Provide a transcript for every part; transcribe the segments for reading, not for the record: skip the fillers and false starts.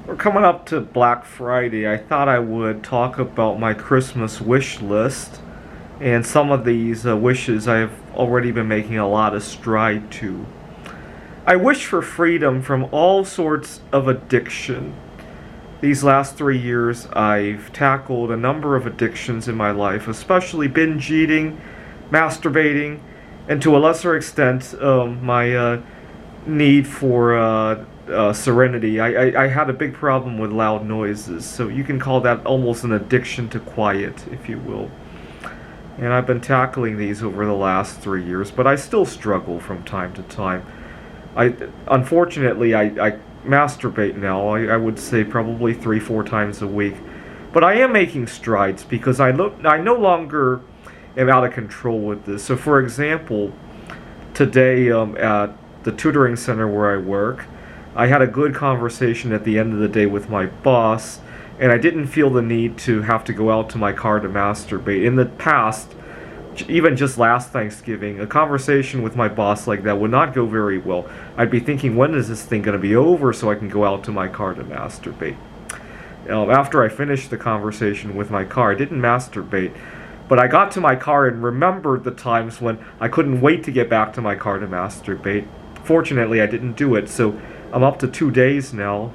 We're coming up to Black Friday. I thought I would talk about my Christmas wish list. And some of these wishes I have already been making a lot of stride to. I wish for freedom from all sorts of addiction. These last 3 years, I've tackled a number of addictions in my life, especially binge eating, masturbating, and to a lesser extent, my need for serenity. I had a big problem with loud noises, so you can call that almost an addiction to quiet, if you will. And I've been tackling these over the last 3 years, but I still struggle from time to time. Unfortunately, I masturbate now. I would say probably 3-4 times a week, but I am making strides because I no longer am out of control with this. So, for example, today at the tutoring center where I work, I had a good conversation at the end of the day with my boss, and I didn't feel the need to have to go out to my car to masturbate. In the past, even just last Thanksgiving, a conversation with my boss like that would not go very well. I'd be thinking, when is this thing going to be over so I can go out to my car to masturbate? After I finished the conversation with my car, I didn't masturbate, but I got to my car and remembered the times when I couldn't wait to get back to my car to masturbate. Fortunately, I didn't do it, so I'm up to 2 days now.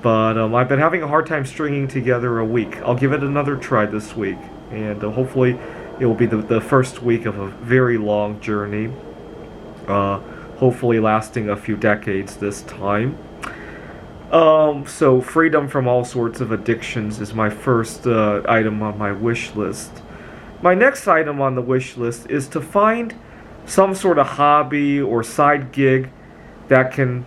But I've been having a hard time stringing together a week. I'll give it another try this week, and hopefully it will be the first week of a very long journey, hopefully lasting a few decades this time. So freedom from all sorts of addictions is my first item on my wish list. My next item on the wish list is to find some sort of hobby or side gig that can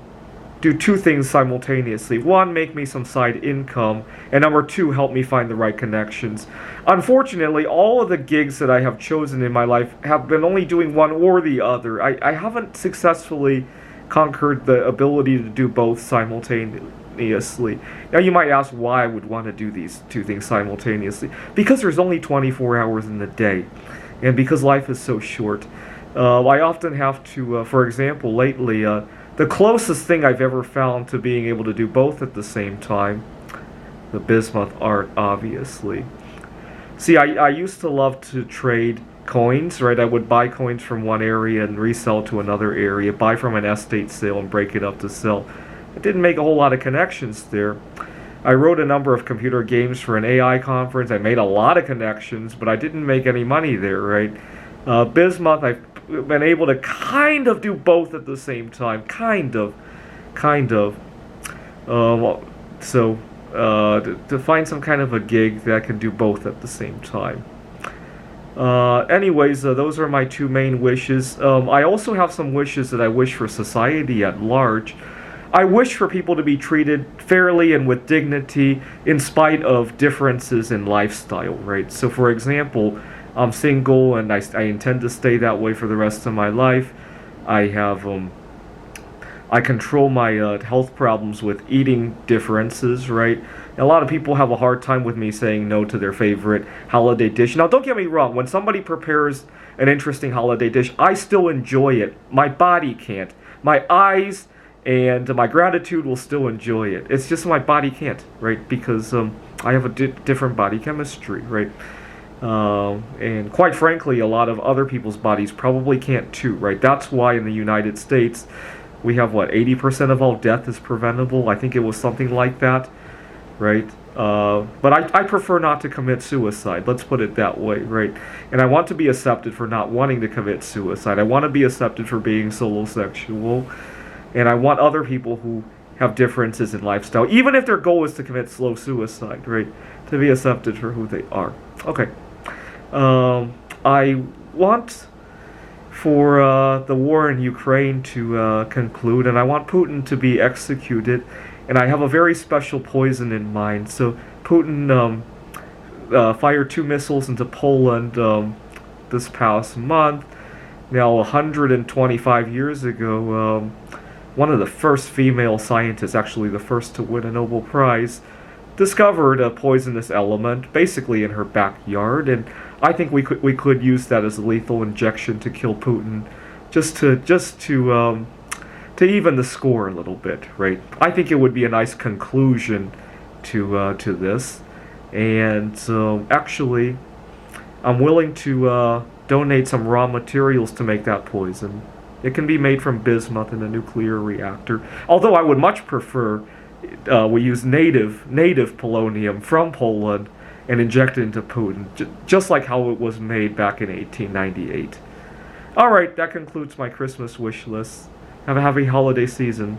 do two things simultaneously. One, make me some side income, and number two, help me find the right connections. Unfortunately, all of the gigs that I have chosen in my life have been only doing one or the other. I haven't successfully conquered the ability to do both simultaneously. Now you might ask why I would want to do these two things simultaneously. Because there's only 24 hours in the day, and because life is so short. I often have to, for example, lately, the closest thing I've ever found to being able to do both at the same time, the bismuth art, obviously. See, I used to love to trade coins, right? I would buy coins from one area and resell to another area, buy from an estate sale and break it up to sell. I didn't make a whole lot of connections there. I wrote a number of computer games for an AI conference. I made a lot of connections, but I didn't make any money there, right? Bismuth, I've been able to kind of do both at the same time. Kind of. To find some kind of a gig that can do both at the same time. Anyways, those are my two main wishes. I also have some wishes that I wish for society at large. I wish for people to be treated fairly and with dignity in spite of differences in lifestyle, right? So, for example, I'm single and I intend to stay that way for the rest of my life. I control my health problems with eating differences, right? And a lot of people have a hard time with me saying no to their favorite holiday dish. Now, don't get me wrong. When somebody prepares an interesting holiday dish, I still enjoy it. My body can't. My eyes and my gratitude will still enjoy it. It's just my body can't, right? Because I have a different body chemistry, right? And quite frankly, a lot of other people's bodies probably can't too, right? That's why in the United States, we have, 80% of all death is preventable? I think it was something like that, right? But I prefer not to commit suicide, let's put it that way, right? And I want to be accepted for not wanting to commit suicide. I want to be accepted for being solosexual, and I want other people who have differences in lifestyle, even if their goal is to commit slow suicide, right? To be accepted for who they are. Okay. I want for the war in Ukraine to conclude, and I want Putin to be executed, and I have a very special poison in mind. So Putin fired 2 missiles into Poland this past month. Now, 125 years ago, one of the first female scientists, actually the first to win a Nobel Prize, discovered a poisonous element basically in her backyard, and I think we could use that as a lethal injection to kill Putin, just to to even the score a little bit, right? I think it would be a nice conclusion to this, and actually, I'm willing to donate some raw materials to make that poison. It can be made from bismuth in a nuclear reactor. Although I would much prefer we use native polonium from Poland and inject it into Putin, just like how it was made back in 1898. All right, that concludes my Christmas wish list. Have a happy holiday season.